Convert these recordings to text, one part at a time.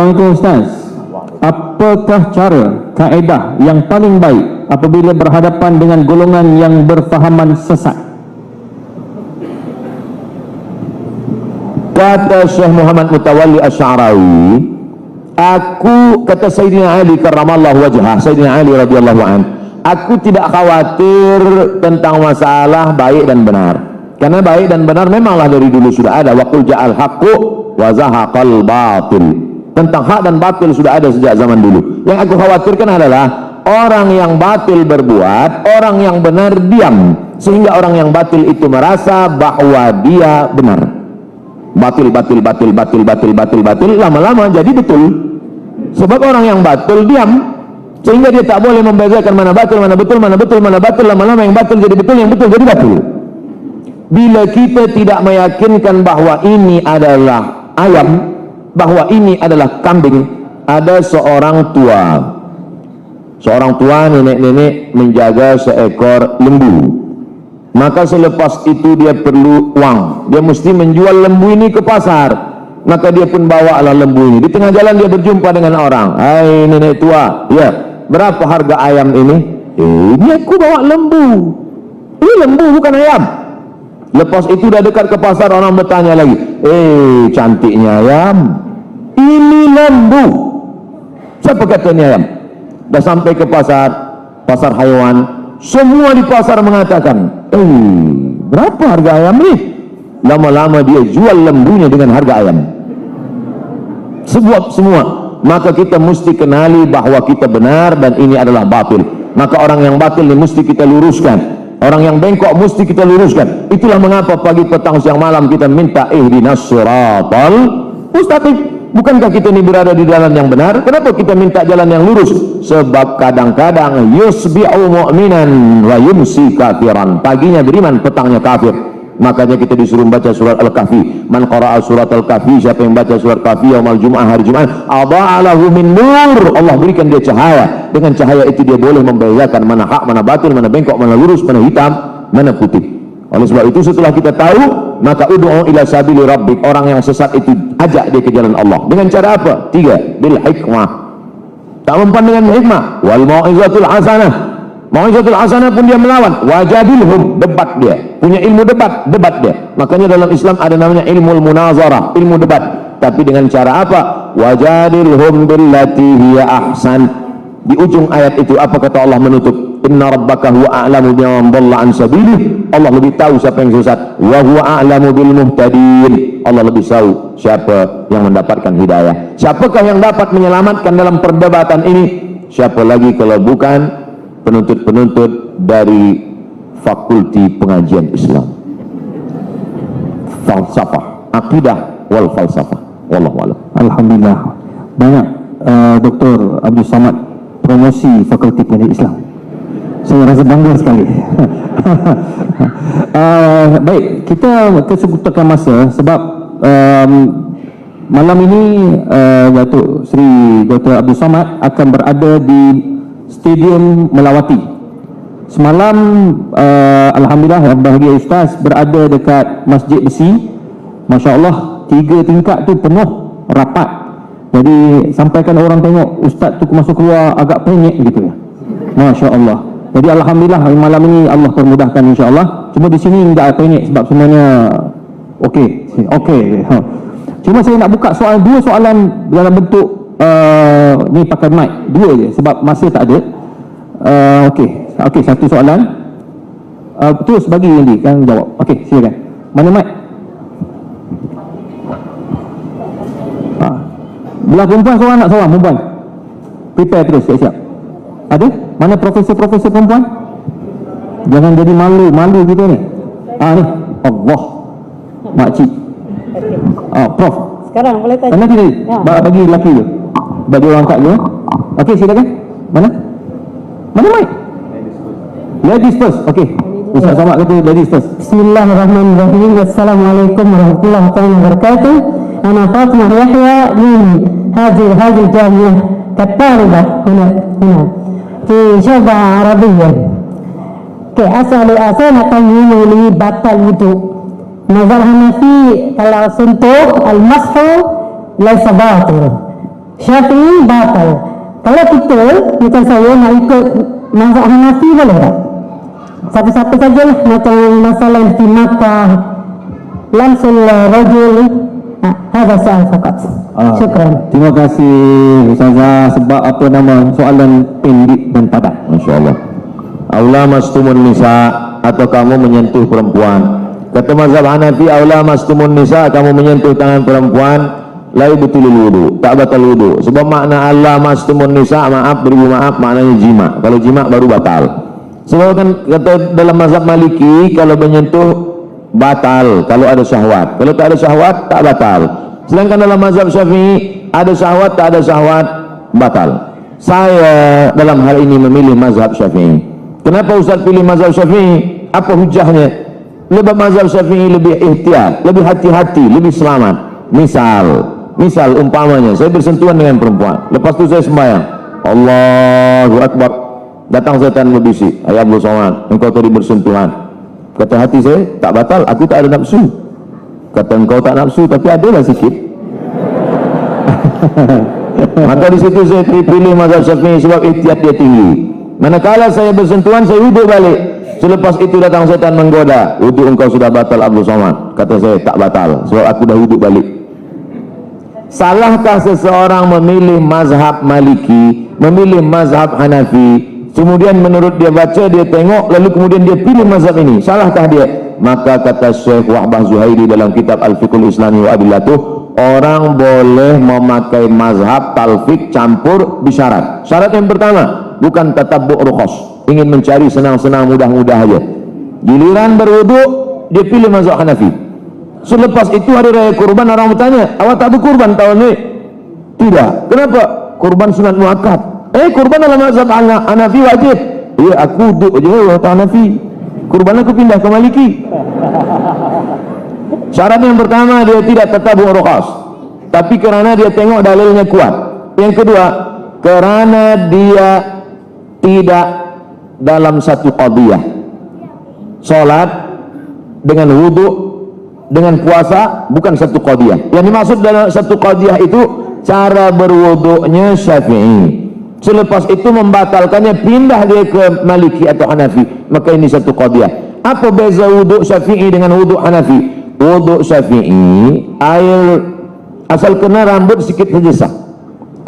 Assalamualaikum Ustaz. Apakah cara, kaedah yang paling baik apabila berhadapan dengan golongan yang berfahaman sesat? Kata Syekh Muhammad Mutawalli Asy'arawi, kata Sayyidina Ali karramallahu wajhah, Sayyidina Ali radhiyallahu an, aku tidak khawatir tentang masalah baik dan benar, karena baik dan benar memanglah dari dulu sudah ada. Wa qul ja'al haqqu wa zahaqal batil, tentang hak dan batil sudah ada sejak zaman dulu. Yang aku khawatirkan adalah orang yang batil berbuat, orang yang benar diam, sehingga orang yang batil itu merasa bahwa dia benar. Batil, lama-lama jadi betul. Sebab orang yang batil diam, sehingga dia tak boleh membedakan mana batil, mana betul, mana betul, mana batil. Lama-lama yang batil jadi betul, yang betul jadi batil. Bila kita tidak meyakinkan bahwa ini adalah ayam, bahwa ini adalah kambing, ada seorang tua nenek-nenek menjaga seekor lembu. Maka selepas itu dia perlu uang, dia mesti menjual lembu ini ke pasar. Maka dia pun bawalah lembu ini. Di tengah jalan dia berjumpa dengan orang. Hai nenek tua, ya, berapa harga ayam ini? Ini aku bawa lembu. Ini lembu bukan ayam. Lepas itu dah dekat ke pasar, orang bertanya lagi, cantiknya ayam, ini lembu. Siapa kata ini ayam? Dah sampai ke pasar haiwan, semua di pasar mengatakan, berapa harga ayam ni? Lama-lama dia jual lembunya dengan harga ayam. Sebab semua. Maka kita mesti kenali bahwa kita benar dan ini adalah batil. Maka orang yang batil ini mesti kita luruskan. Orang yang bengkok mesti kita luruskan. Itulah mengapa pagi, petang, siang, malam kita minta ihdinas siratal mustaqim. Bukankah kita ini berada di jalan yang benar? Kenapa kita minta jalan yang lurus? Sebab kadang-kadang yusbi'u mu'minan wa yumsi kafiran. Paginya beriman, petangnya kafir. Makanya kita disuruh baca surat Al-Kahfi. Man qara'a surat Al-Kahfi, siapa yang baca surat Kahfi yaumal Jum'ah, hari Jumat, adha'alahu min nur, Allah berikan dia cahaya. Dengan cahaya itu dia boleh membedakan mana hak, mana batil, mana bengkok, mana lurus, mana hitam, mana putih. Oleh sebab itu setelah kita tahu, maka ud'u ila sabili rabbik, orang yang sesat itu ajak dia ke jalan Allah. Dengan cara apa? 3, bil hikmah. Tak mempan dengan hikmah. Wal mau'izatul hasanah. Mau'izatul hasanah pun dia melawan. Wajadilhum, debat dia. Punya ilmu debat dia. Makanya dalam Islam ada namanya ilmu munazarah, ilmu debat. Tapi dengan cara apa? Wajadilhum billati hiya ahsan. Di ujung ayat itu apa kata Allah menutup? Inna rabbaka huwa a'lamu biman dhalla an sabilihi. Allah lebih tahu siapa yang sesat. Wa huwa a'lamu bil muhtadin. Allah lebih tahu siapa yang mendapatkan hidayah. Siapakah yang dapat menyelamatkan dalam perdebatan ini? Siapa lagi kalau bukan penuntut-penuntut dari Fakulti Pengajian Islam, falsafah, akidah wal falsafah. Wallahu a'lam. Alhamdulillah, banyak Dr. Abdul Samad promosi Fakulti Pengajian Islam. Saya rasa bangga sekali. Baik, kita kesempatan masa sebab malam ini Datuk Seri Dr. Abdul Samad akan berada di Stadium Melawati. Semalam alhamdulillah bahagia Ustaz berada dekat Masjid Besi. Masya Allah, 3 tingkat tu penuh rapat. Jadi sampaikan orang tengok Ustaz tu masuk keluar agak penyek gitu ya. Masya Allah. Jadi alhamdulillah malam ini Allah permudahkan insya-Allah. Cuma di sini enggak penyek sebab semuanya okey. Cuma saya nak buka dua soalan dalam bentuk ni pakai mic, 2 je sebab masa tak ada. Okey, satu soalan. Terus bagi nanti kan jawab. Okey, silakan. Mana mic? Belah perempuan seorang perempuan. Prepare terus, siap-siap. Ada? Mana profesor-profesor perempuan? Jangan jadi malu gitu ni. Ni. Allah. Makcik. Prof. Sekarang boleh tanya. Nanti bagi lelaki je. Bagi orang angkat je. Okey, silakan. Mana mic? Ladies first. Okey. Ustaz Samad kata ladies first. Bismillahirrahmanirrahim. Assalamualaikum warahmatullahi wabarakatuh. Ana Fatimah Yahya min هذه الجامعة كطالبة هنا في شعبة عربية. أسأل قيمة لي batal wudu. Nazar Hanafi kalau sentuh al-mashu laisa batil. Syafi'i batal. Kalau kita macam saya nak ikut mazhab Hanafi boleh tak? Satu-satu saja lah, macam masalah di Makkah lamsul rajul. Ada soal fakat. Syukran. Terima kasih Ustazah, sebab apa nama soalan pendek dan padat. Masya-Allah. Aula mastumun nisa, atau kamu menyentuh perempuan. Kata mazhab Hanafi, aula mastumun nisa, kamu menyentuh tangan perempuan, la yubtilul wudu, tak batal wudu. Sebab makna Allah mastumun nisa, maaf beribu maaf, maknanya jima. Kalau jima baru batal. Sebab kan kata dalam mazhab Maliki, kalau menyentuh batal kalau ada syahwat. Kalau tak ada syahwat tak batal. Sedangkan dalam mazhab Syafi'i, ada syahwat tak ada syahwat batal. Saya dalam hal ini memilih mazhab Syafi'i. Kenapa Ustaz pilih mazhab Syafi'i? Apa hujahnya? Lebih mazhab Syafi'i lebih ihtiyat, lebih hati-hati, lebih selamat. Misal umpamanya saya bersentuhan dengan perempuan, lepas tu saya sembahyang, Allahu Akbar, datang setan berbisik, ya Abdul Somad, engkau tadi bersentuhan. Kata hati saya, tak batal, aku tak ada nafsu. Kata engkau tak nafsu, tapi adalah sikit. Maka di situ saya pilih mazhab Syafi'i sebab ihtiyat dia tinggi. Manakala saya bersentuhan, saya wuduk balik. Selepas itu datang setan menggoda, wuduk engkau sudah batal Abdul Somad. Kata saya, tak batal, sebab aku dah wuduk balik. Salahkah seseorang memilih mazhab Maliki, memilih mazhab Hanafi, kemudian menurut dia baca, dia tengok, lalu kemudian dia pilih mazhab ini? Salahkah dia? Maka kata Syekh Wahbah Zuhairi dalam kitab Al-Fiqhul Islami wa Adillatuh, orang boleh memakai mazhab talfik campur bisyarat. Syarat yang pertama, bukan tatabbu' rukhas, ingin mencari senang-senang mudah-mudah aja. Giliran berwuduk, dia pilih mazhab Hanafi. Selepas itu hari raya kurban, orang bertanya, awak tak berkurban tahun ini? Tidak. Kenapa? Kurban sunat muakkad. Kurban dalam mazhab Hanafi wajib. Ya, aku duduk je waktu Hanafi. Kurban aku pindah ke Maliki. Syarat yang pertama, dia tidak tatabbu' rukhas, tapi kerana dia tengok dalilnya kuat. Yang kedua, kerana dia tidak dalam satu qadiyah. Salat dengan wudhu dengan puasa bukan satu qadiyah. Yang dimaksud dalam satu qadiyah itu cara berwuduknya Syafi'i. Selepas itu membatalkannya, pindah dia ke Maliki atau Hanafi, maka ini satu qadiyah. Apa beza wuduk Syafi'i dengan wuduk Hanafi? Wuduk Syafi'i, air asal kena rambut sikit saja sah.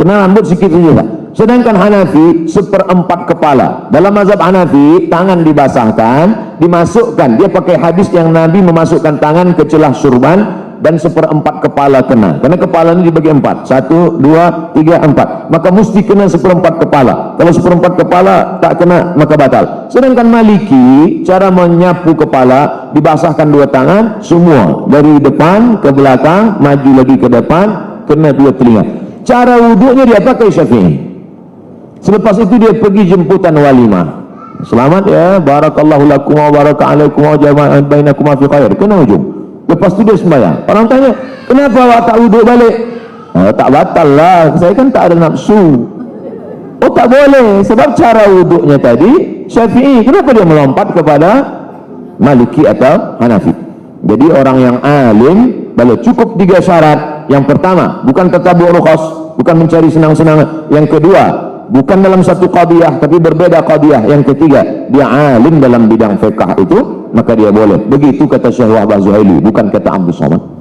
Kena rambut sikit saja sah. Sedangkan Hanafi seperempat kepala. Dalam mazhab Hanafi, tangan dibasahkan, dimasukkan. Dia pakai hadis yang Nabi memasukkan tangan ke celah surban dan seperempat kepala kena. Karena kepala ini dibagi empat. 1, 2, 3, 4. Maka mesti kena seperempat kepala. Kalau seperempat kepala tak kena, maka batal. Sedangkan Maliki, cara menyapu kepala, dibasahkan dua tangan, semua. Dari depan ke belakang, maju lagi ke depan, kena dua telinga. Cara wuduknya dia pakai Syafi'i. Selepas itu dia pergi jemputan walimah. Selamat ya, barakallahu lakum wa baraka alaikum wa jama'a bainakum fi khair. Kena ujung. Lepas itu dia sembahyang. Orang tanya, kenapa awak tak wuduk balik? Tak batal lah, saya kan tak ada nafsu. Oh tak boleh, sebab cara wuduknya tadi Syafi'i. Kenapa dia melompat kepada Maliki atau Hanafi? Jadi orang yang alim boleh cukup 3 syarat. Yang pertama, bukan tatabbu' rukhas, bukan mencari senang-senang. Yang kedua, bukan dalam satu qadiyah tapi berbeda qadiyah. Yang ketiga, dia alim dalam bidang fiqh itu, maka dia boleh. Begitu kata Syekh Wahbah Zuhaili, bukan kata Abdul Somad.